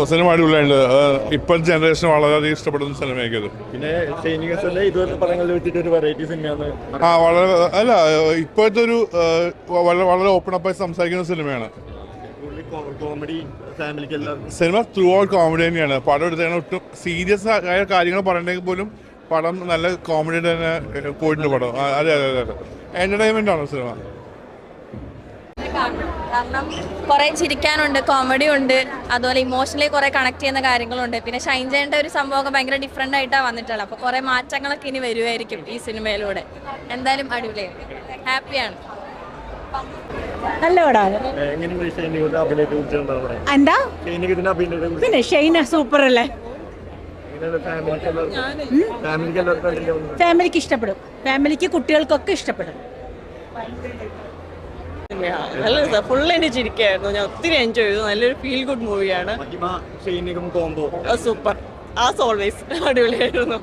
Cinema അടിപൊളിയുണ്ട്. ഇപ്പോഴത്തെ generation വളരെയധികം ഇഷ്ടപ്പെടുന്ന സിനിമയൊക്കെ അത്. പിന്നെ ഇതുപോലത്തെ പടങ്ങളിൽ വെച്ചിട്ട് ഒരു വെറൈറ്റി സിനിമയാണ്. വളരെ അല്ല, ഇപ്പോഴത്തെ ഒരു വളരെ ഓപ്പൺ അപ്പായി സംസാരിക്കുന്ന സിനിമയാണ്. കോമഡി ഫാമിലിക്ക് എല്ലാം സിനിമ ത്രൂ ഔട്ട് കോമഡി തന്നെയാണ്. പടം എടുത്തതിന് ഒട്ടും സീരിയസ് ആയ കാര്യങ്ങൾ പറയണമെങ്കിൽ പോലും പടം നല്ല കോമഡി തന്നെ പോയിട്ടുണ്ട് പടം. അതെ അതെ അതെ, എന്റർടൈൻമെന്റ് ആണ് സിനിമ. കാരണം കുറെ ചിരിക്കാനുണ്ട്, കോമഡി ഉണ്ട്, അതുപോലെ ഇമോഷണലി കുറെ കണക്ട് ചെയ്യുന്ന കാര്യങ്ങളുണ്ട്. പിന്നെ ഷൈൻ ചെയ്യേണ്ട ഒരു സംഭവമൊക്കെ ഭയങ്കര ഡിഫറെന്റ് ആയിട്ടാണ് വന്നിട്ടുള്ളത്. അപ്പോൾ കുറെ മാറ്റങ്ങളൊക്കെ ഇനി വരുമായിരിക്കും ഈ സിനിമയിലൂടെ. എന്തായാലും അടിപൊളിയാണ്, ഹാപ്പിയാണ്. നല്ല പടമാണ്. എന്താ പിന്നെ ഷൈന സൂപ്പർ അല്ലേ? ഫാമിലിക്ക് ഇഷ്ടപ്പെടും, ഫാമിലിക്ക് കുട്ടികൾക്കൊക്കെ ഇഷ്ടപ്പെടും. നല്ല ഫുൾ എന്നെ ചിരിക്കായിരുന്നു. ഞാൻ ഒത്തിരി എൻജോയ് ചെയ്തു. നല്ലൊരു ഫീൽ ഗുഡ് മൂവിയാണ്. കോംബോ സൂപ്പർ, ആസ് ഓൾവേസ് അടിപൊളിയായിരുന്നു.